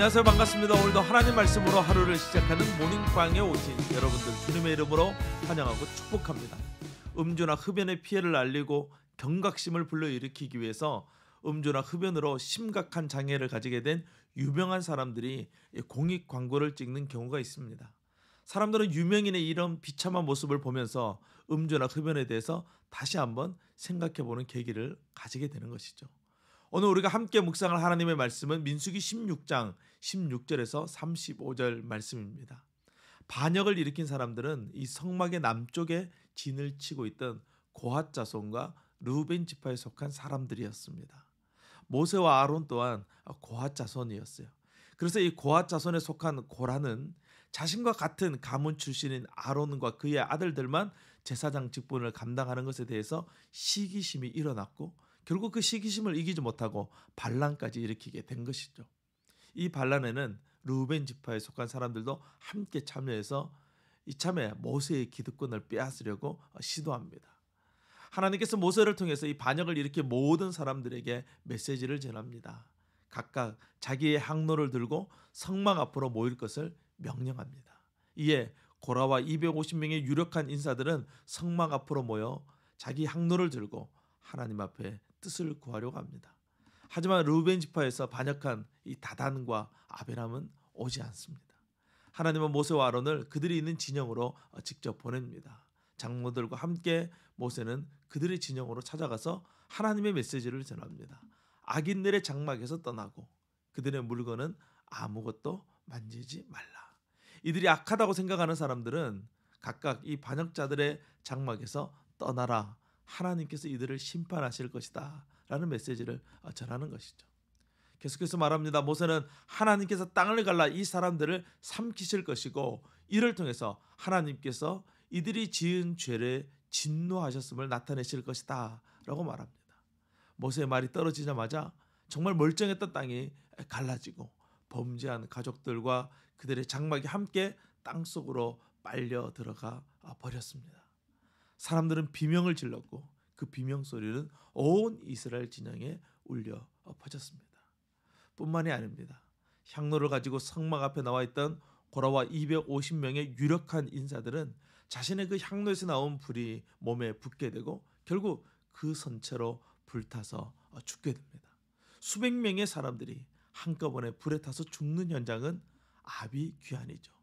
안녕하세요. 반갑습니다. 오늘도 하나님 말씀으로 하루를 시작하는 모닝방에 오신 여러분들 주님의 이름으로 환영하고 축복합니다. 음주나 흡연의 피해를 알리고 경각심을 불러일으키기 위해서 음주나 흡연으로 심각한 장애를 가지게 된 유명한 사람들이 공익 광고를 찍는 경우가 있습니다. 사람들은 유명인의 이런 비참한 모습을 보면서 음주나 흡연에 대해서 다시 한번 생각해보는 계기를 가지게 되는 것이죠. 오늘 우리가 함께 묵상할 하나님의 말씀은 민수기 16장 16절에서 35절 말씀입니다. 반역을 일으킨 사람들은 이 성막의 남쪽에 진을 치고 있던 고핫 자손과 르우벤 지파에 속한 사람들이었습니다. 모세와 아론 또한 고핫 자손이었어요. 그래서 이 고핫 자손에 속한 고라는 자신과 같은 가문 출신인 아론과 그의 아들들만 제사장 직분을 감당하는 것에 대해서 시기심이 일어났고 결국 그 시기심을 이기지 못하고 반란까지 일으키게 된 것이죠. 이 반란에는 르우벤 지파에 속한 사람들도 함께 참여해서 이참에 모세의 기득권을 빼앗으려고 시도합니다. 하나님께서 모세를 통해서 이 반역을 일으킨 모든 사람들에게 메시지를 전합니다. 각각 자기의 항로를 들고 성막 앞으로 모일 것을 명령합니다. 이에 고라와 250명의 유력한 인사들은 성막 앞으로 모여 자기 항로를 들고 하나님 앞에 뜻을 구하려고 합니다. 하지만 르우벤 지파에서 반역한 이 다단과 아베람은 오지 않습니다. 하나님은 모세와 아론을 그들이 있는 진영으로 직접 보냅니다. 장로들과 함께 모세는 그들의 진영으로 찾아가서 하나님의 메시지를 전합니다. 악인들의 장막에서 떠나고 그들의 물건은 아무것도 만지지 말라. 이들이 악하다고 생각하는 사람들은 각각 이 반역자들의 장막에서 떠나라. 하나님께서 이들을 심판하실 것이다 라는 메시지를 전하는 것이죠. 계속해서 말합니다. 모세는 하나님께서 땅을 갈라 이 사람들을 삼키실 것이고 이를 통해서 하나님께서 이들이 지은 죄를 진노하셨음을 나타내실 것이다 라고 말합니다. 모세의 말이 떨어지자마자 정말 멀쩡했던 땅이 갈라지고 범죄한 가족들과 그들의 장막이 함께 땅속으로 빨려 들어가 버렸습니다. 사람들은 비명을 질렀고 그 비명 소리는 온 이스라엘 진영에 울려 퍼졌습니다. 뿐만이 아닙니다. 향로를 가지고 성막 앞에 나와 있던 고라와 250명의 유력한 인사들은 자신의 그 향로에서 나온 불이 몸에 붙게 되고 결국 그 선체로 불타서 죽게 됩니다. 수백 명의 사람들이 한꺼번에 불에 타서 죽는 현장은 아비규환이죠.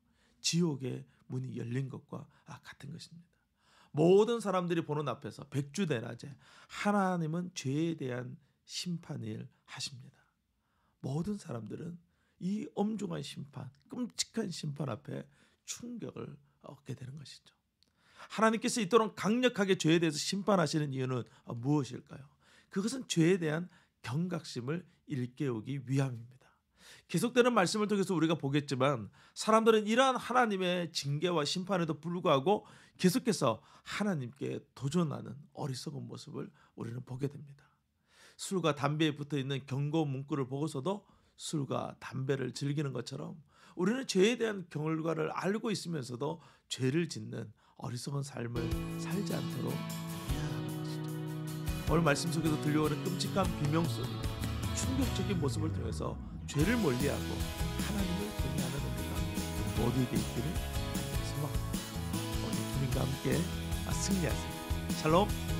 지옥의 문이 열린 것과 같은 것입니다. 모든 사람들이 보는 앞에서 백주대낮에 하나님은 죄에 대한 심판을 하십니다. 모든 사람들은 이 엄중한 심판, 끔찍한 심판 앞에 충격을 얻게 되는 것이죠. 하나님께서 이토록 강력하게 죄에 대해서 심판하시는 이유는 무엇일까요? 그것은 죄에 대한 경각심을 일깨우기 위함입니다. 계속되는 말씀을 통해서 우리가 보겠지만 사람들은 이러한 하나님의 징계와 심판에도 불구하고 계속해서 하나님께 도전하는 어리석은 모습을 우리는 보게 됩니다. 술과 담배에 붙어있는 경고 문구를 보고서도 술과 담배를 즐기는 것처럼 우리는 죄에 대한 결과를 알고 있으면서도 죄를 짓는 어리석은 삶을 살지 않도록 해야 하는 것이죠. 오늘 말씀 속에서 들려오는 끔찍한 비명소리, 충격적인 모습을 통해서 죄를 멀리하고 하나님을 경외하는 은혜가 모두에게 있기를 소망합니다. 오늘 주님과 함께 승리하세요. 샬롬.